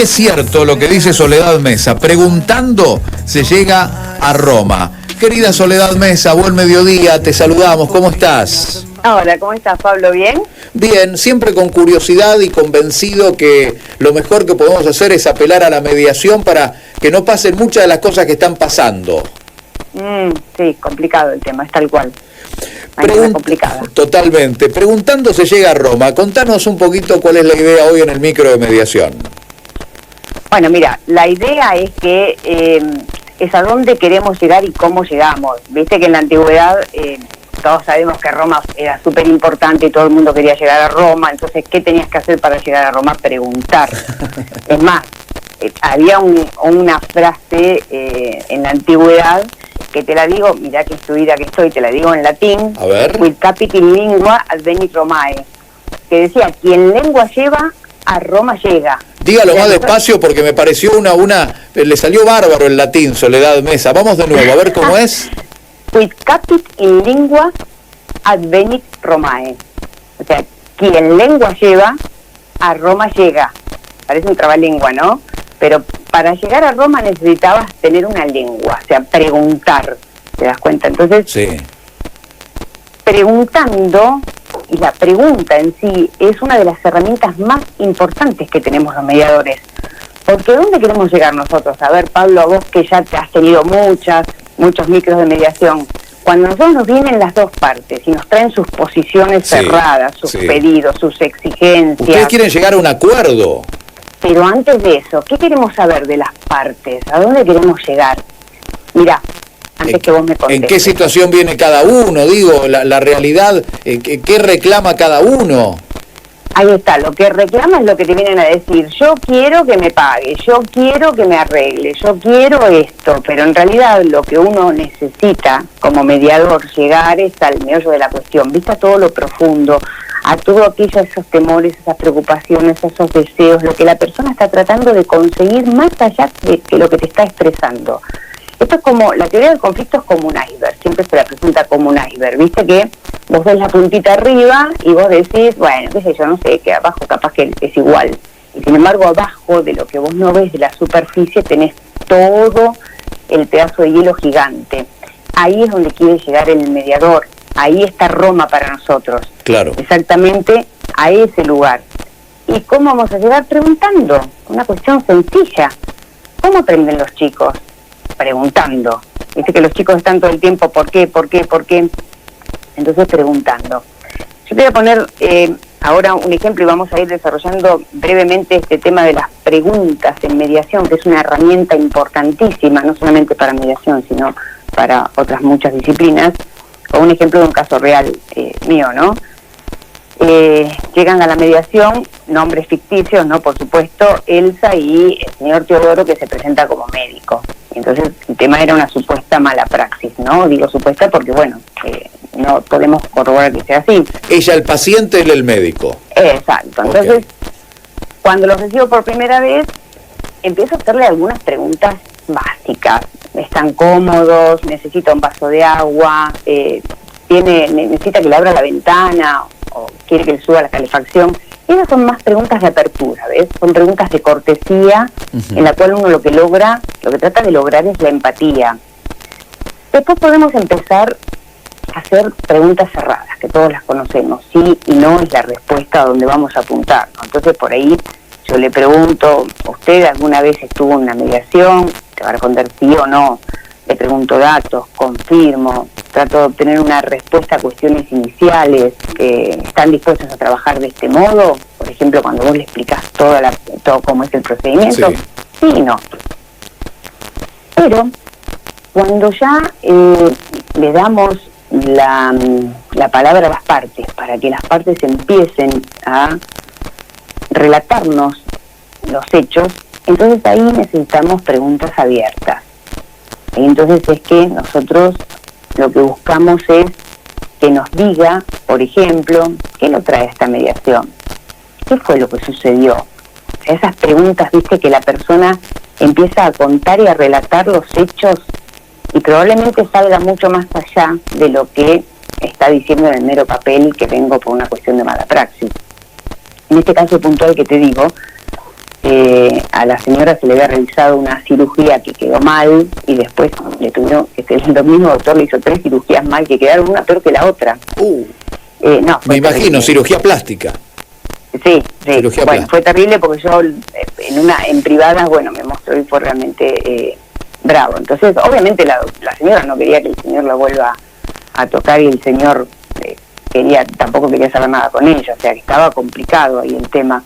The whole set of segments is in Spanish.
es cierto lo que dice Soledad Mesa, preguntando se llega a Roma. Querida Soledad Mesa, buen mediodía, te saludamos, ¿cómo estás? Hola, ¿cómo estás, Pablo? ¿Bien? Bien, siempre con curiosidad y convencido que lo mejor que podemos hacer es apelar a la mediación para que no pasen muchas de las cosas que están pasando. Sí, complicado el tema, es tal cual. Complicada. Totalmente. Preguntando se llega a Roma. Contanos un poquito cuál es la idea hoy en el micro de mediación. Bueno, mira, la idea es que es a dónde queremos llegar y cómo llegamos. Viste que en la antigüedad todos sabemos que Roma era súper importante y todo el mundo quería llegar a Roma. Entonces, ¿qué tenías que hacer para llegar a Roma? Preguntar. Es más, había una frase en la antigüedad que te la digo, mirá que instruida que estoy, te la digo en latín, a ver. Quid capit in lingua advenit Romae, que decía, quien lengua lleva, a Roma llega. Dígalo más despacio porque me pareció le salió bárbaro el latín, Soledad Mesa. Vamos de nuevo, a ver cómo es. Quid capit in lingua advenit Romae. O sea, quien lengua lleva, a Roma llega. Parece un trabalengua, ¿no? Pero para llegar a Roma necesitabas tener una lengua, o sea, preguntar, ¿te das cuenta? Entonces, sí. Preguntando, y la pregunta en sí es una de las herramientas más importantes que tenemos los mediadores. Porque ¿dónde queremos llegar nosotros? A ver, Pablo, vos que ya te has tenido muchos micros de mediación, cuando nosotros nos vienen las dos partes y nos traen sus posiciones cerradas, sus pedidos, sus exigencias... Ustedes quieren llegar a un acuerdo. Pero antes de eso, ¿qué queremos saber de las partes? ¿A dónde queremos llegar? Mirá, antes que vos me contestes. ¿En qué situación viene cada uno? Digo, la realidad, ¿qué reclama cada uno? Ahí está, lo que reclama es lo que te vienen a decir. Yo quiero que me pague, yo quiero que me arregle, yo quiero esto. Pero en realidad lo que uno necesita como mediador llegar es al meollo de la cuestión. Vista todo lo profundo, a todo aquello, esos temores, esas preocupaciones, esos deseos, lo que la persona está tratando de conseguir más allá de lo que te está expresando. Esto es como, la teoría del conflicto es como un iceberg, siempre se la presenta como un iceberg, viste que vos ves la puntita arriba y vos decís, bueno, qué sé yo, no sé, que abajo capaz que es igual. Y sin embargo, abajo de lo que vos no ves de la superficie tenés todo el pedazo de hielo gigante. Ahí es donde quiere llegar el mediador. Ahí está Roma para nosotros. Claro. Exactamente a ese lugar. ¿Y cómo vamos a llegar? Preguntando. Una cuestión sencilla. ¿Cómo aprenden los chicos? Preguntando. Viste que los chicos están todo el tiempo, ¿por qué? ¿Por qué? ¿Por qué? Entonces preguntando. Yo te voy a poner ahora un ejemplo y vamos a ir desarrollando brevemente este tema de las preguntas en mediación, que es una herramienta importantísima, no solamente para mediación, sino para otras muchas disciplinas. O un ejemplo de un caso real mío, ¿no? Llegan a la mediación, nombres ficticios, ¿no? Por supuesto, Elsa y el señor Teodoro, que se presenta como médico. Entonces, el tema era una supuesta mala praxis, ¿no? Digo supuesta porque, bueno, no podemos corroborar que sea así. Ella el paciente, él el médico. Exacto. Entonces, cuando lo recibo por primera vez, empiezo a hacerle algunas preguntas básicas. ¿Están cómodos? ¿Necesita un vaso de agua? ¿Necesita que le abra la ventana? ¿O quiere que le suba la calefacción? Esas son más preguntas de apertura, ¿ves? Son preguntas de cortesía, en la cual uno lo que trata de lograr es la empatía. Después podemos empezar a hacer preguntas cerradas, que todos las conocemos. Sí y no es la respuesta a donde vamos a apuntar, ¿no? Entonces por ahí yo le pregunto, ¿usted alguna vez estuvo en una mediación? Te va a responder sí o no. Le pregunto datos, confirmo, trato de obtener una respuesta a cuestiones iniciales. ¿Están dispuestos a trabajar de este modo? Por ejemplo, cuando vos le explicás todo cómo es el procedimiento. Sí y no. Pero cuando ya le damos la palabra a las partes, para que las partes empiecen a relatarnos los hechos, entonces ahí necesitamos preguntas abiertas. Y entonces es que nosotros lo que buscamos es que nos diga, por ejemplo, ¿qué lo trae esta mediación? ¿Qué fue lo que sucedió? Esas preguntas, viste, que la persona empieza a contar y a relatar los hechos y probablemente salga mucho más allá de lo que está diciendo en el mero papel que vengo por una cuestión de mala praxis. En este caso puntual que te digo, a la señora se le había realizado una cirugía que quedó mal y después le tuvieron, el mismo doctor le hizo 3 cirugías mal que quedaron una peor que la otra. No, me imagino, cirugía plástica. Sí, cirugía bueno, fue terrible porque yo en privada, bueno, me mostró y fue realmente bravo. Entonces, obviamente la señora no quería que el señor la vuelva a tocar y el señor tampoco quería saber nada con ella, o sea que estaba complicado ahí el tema.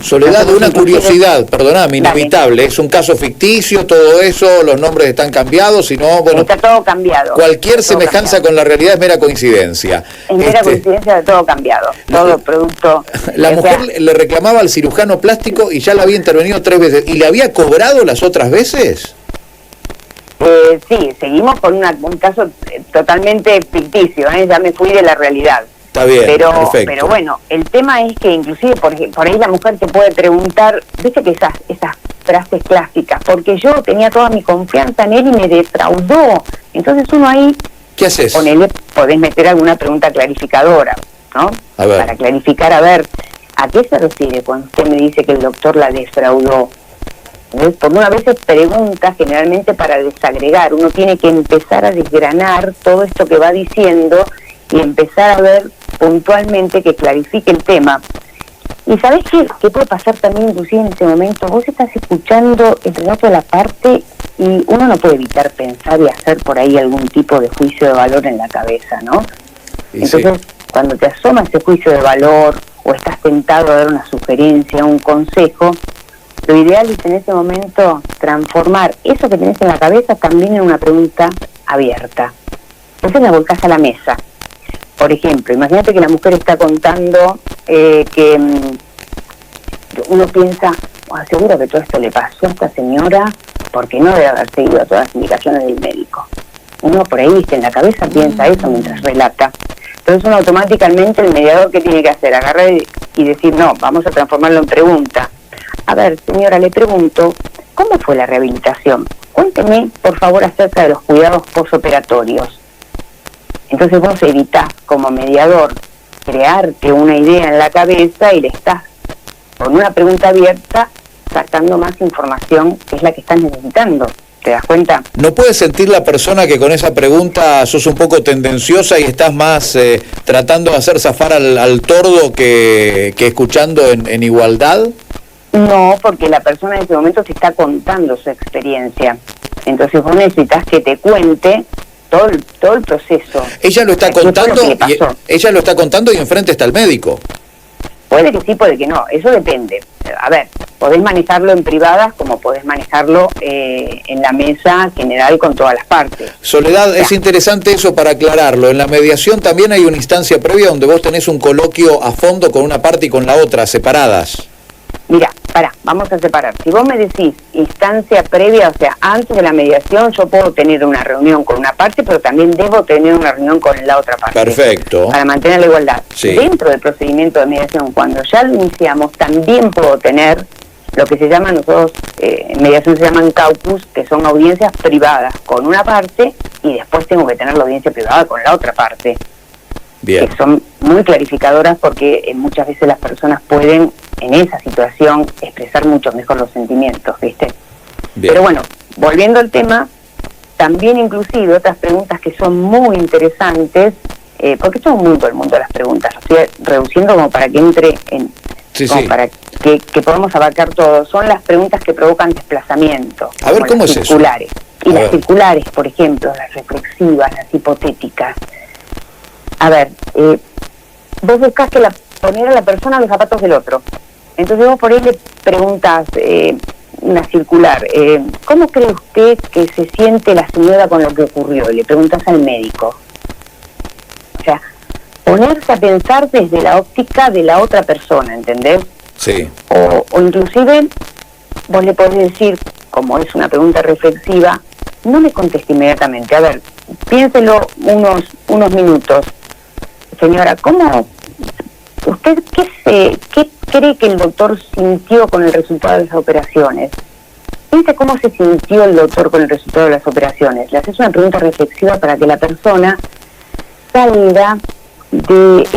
Soledad, una curiosidad, perdóname, inevitable, es un caso ficticio, todo eso, los nombres están cambiados, si no, bueno, está todo cambiado. Cualquier semejanza con la realidad es mera coincidencia. Es mera coincidencia de todo cambiado, todo producto. La mujer le reclamaba al cirujano plástico y ya la había intervenido 3 veces, ¿y le había cobrado las otras veces? Sí, seguimos con un caso totalmente ficticio, ya me fui de la realidad. Está bien, pero bueno, el tema es que inclusive por ahí la mujer te puede preguntar, viste que esas frases clásicas, porque yo tenía toda mi confianza en él y me defraudó. Entonces uno ahí, ¿qué haces? Podés meter alguna pregunta clarificadora, ¿no? A ver. Para clarificar, a ver, ¿a qué se refiere cuando usted me dice que el doctor la defraudó? ¿Ves? Por una vez se pregunta generalmente para desagregar, uno tiene que empezar a desgranar todo esto que va diciendo y empezar a ver puntualmente que clarifique el tema. Y ¿sabés qué puede pasar también inclusive en ese momento? Vos estás escuchando el relato de la parte y uno no puede evitar pensar y hacer por ahí algún tipo de juicio de valor en la cabeza, ¿no? Entonces, cuando te asoma ese juicio de valor o estás tentado a dar una sugerencia, un consejo, lo ideal es en ese momento transformar eso que tenés en la cabeza también en una pregunta abierta. Entonces la volcás a la mesa. Por ejemplo, imagínate que la mujer está contando que uno piensa, seguro que todo esto le pasó a esta señora porque no debe haber seguido todas las indicaciones del médico. Uno por ahí, viste, en la cabeza piensa eso mientras relata. Entonces uno automáticamente, el mediador, ¿qué tiene que hacer? Agarrar y decir, no, vamos a transformarlo en pregunta. A ver, señora, le pregunto, ¿cómo fue la rehabilitación? Cuénteme, por favor, acerca de los cuidados posoperatorios. Entonces vos evitás, como mediador, crearte una idea en la cabeza y le estás, con una pregunta abierta, sacando más información que es la que estás necesitando. ¿Te das cuenta? ¿No puede sentir la persona que con esa pregunta sos un poco tendenciosa y estás más tratando de hacer zafar al tordo que escuchando en igualdad? No, porque la persona en ese momento te está contando su experiencia. Entonces vos necesitas que te cuente todo el proceso. Ella lo está contando y enfrente está el médico. Puede que sí, puede que no, eso depende. A ver, podés manejarlo en privadas como podés manejarlo en la mesa general con todas las partes. Soledad, es interesante eso para aclararlo. En la mediación también hay una instancia previa donde vos tenés un coloquio a fondo con una parte y con la otra, separadas. Mira, vamos a separar. Si vos me decís instancia previa, o sea, antes de la mediación, yo puedo tener una reunión con una parte, pero también debo tener una reunión con la otra parte. Perfecto. Para mantener la igualdad. Sí. Dentro del procedimiento de mediación, cuando ya lo iniciamos, también puedo tener lo que se llama, nosotros en mediación se llaman caucus, que son audiencias privadas con una parte, y después tengo que tener la audiencia privada con la otra parte. Bien. Que son muy clarificadoras porque muchas veces las personas pueden en esa situación expresar mucho mejor los sentimientos, ¿viste? Bien. Pero bueno, volviendo al tema, también inclusive otras preguntas que son muy interesantes, porque esto es un mundo, el mundo de las preguntas, lo estoy reduciendo como para que entre en... para que podamos abarcar todo, son las preguntas que provocan desplazamiento. A ver, ¿cómo es circulares. Eso? Y las circulares, por ejemplo, las reflexivas, las hipotéticas. A ver, vos buscás poner a la persona en los zapatos del otro. Entonces vos por ahí le preguntas una circular, ¿cómo cree usted que se siente la señora con lo que ocurrió? Y le preguntas al médico. O sea, ponerse a pensar desde la óptica de la otra persona, ¿entendés? Sí. O inclusive vos le podés decir, como es una pregunta reflexiva, no le conteste inmediatamente. A ver, piénselo unos minutos. Señora, ¿cómo usted qué cree que el doctor sintió con el resultado de las operaciones? Piense cómo se sintió el doctor con el resultado de las operaciones. Le haces una pregunta reflexiva para que la persona salga de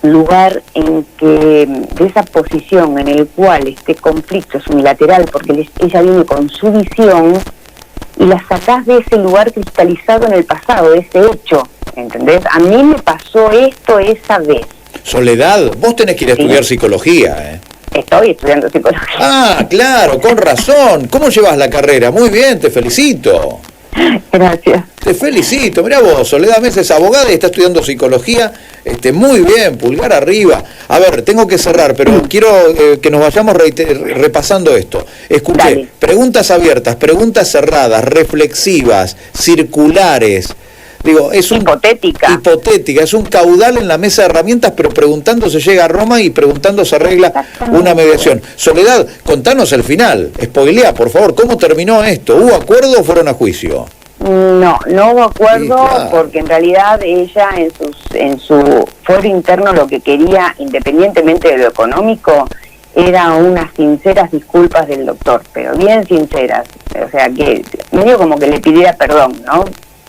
lugar en que, de esa posición en el cual este conflicto es unilateral, porque ella viene con su visión, y la sacás de ese lugar cristalizado en el pasado, de ese hecho, ¿entendés? A mí me pasó esto esa vez. Soledad, vos tenés que ir a estudiar psicología, ¿eh? Estoy estudiando psicología. Ah, claro, con razón. ¿Cómo llevas la carrera? Muy bien, te felicito. Gracias. Te felicito. Mirá vos, Soledad Mesa es abogada y está estudiando psicología. Muy bien, pulgar arriba. A ver, tengo que cerrar, pero quiero que nos vayamos repasando esto. Escuché, Dale. Preguntas abiertas, preguntas cerradas, reflexivas, circulares. Digo, es hipotética, es un caudal en la mesa de herramientas, pero preguntando se llega a Roma y preguntando se arregla una mediación. Soledad, contanos el final, spoileá, por favor, ¿cómo terminó esto? ¿Hubo acuerdo o fueron a juicio? No hubo acuerdo, Sí, claro. porque en realidad ella en su foro interno lo que quería, independientemente de lo económico, era unas sinceras disculpas del doctor, pero bien sinceras, o sea que medio como que le pidiera perdón, ¿no?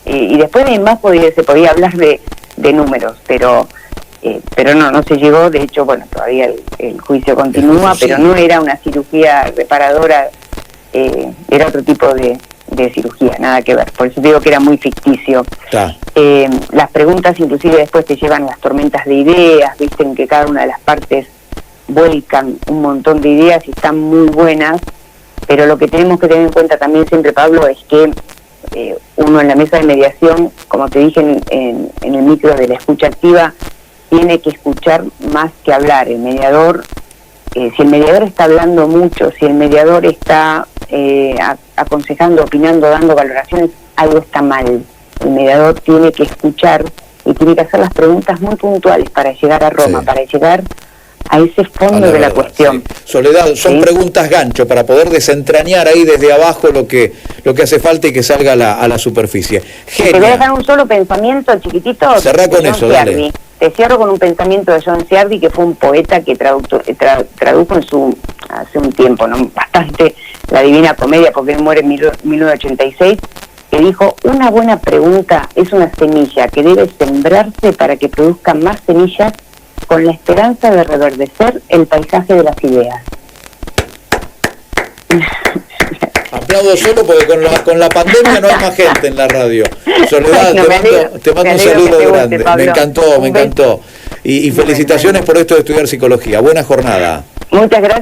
Y después además se podía hablar de números, pero no se llegó. De hecho, bueno, todavía el juicio continúa, pero no era una cirugía reparadora, era otro tipo de cirugía, nada que ver. Por eso digo que era muy ficticio. Las preguntas inclusive después te llevan a las tormentas de ideas, viste, en que cada una de las partes vuelcan un montón de ideas y están muy buenas, pero lo que tenemos que tener en cuenta también siempre, Pablo, es que uno en la mesa de mediación, como te dije en el micro de la escucha activa, tiene que escuchar más que hablar. El mediador, si el mediador está hablando mucho, si el mediador está aconsejando, opinando, dando valoraciones, algo está mal. El mediador tiene que escuchar y tiene que hacer las preguntas muy puntuales para llegar a Roma, para llegar a ese fondo de la cuestión. Sí. Soledad, son preguntas gancho para poder desentrañar ahí desde abajo lo que hace falta y que salga a la superficie. Genia. Te voy a dejar un solo pensamiento chiquitito. Cerrá con eso, dale. Te cierro con un pensamiento de John Ciardi, que fue un poeta que tradujo hace un tiempo, ¿no? Bastante, la Divina Comedia, porque él muere en 1986, que dijo: una buena pregunta es una semilla que debe sembrarse para que produzca más semillas, con la esperanza de reverdecer el paisaje de las ideas. Aplaudo solo porque con la pandemia no hay más gente en la radio. Soledad, te mando un saludo grande. Me encantó. Y felicitaciones por esto de estudiar psicología. Buena jornada. Muchas gracias.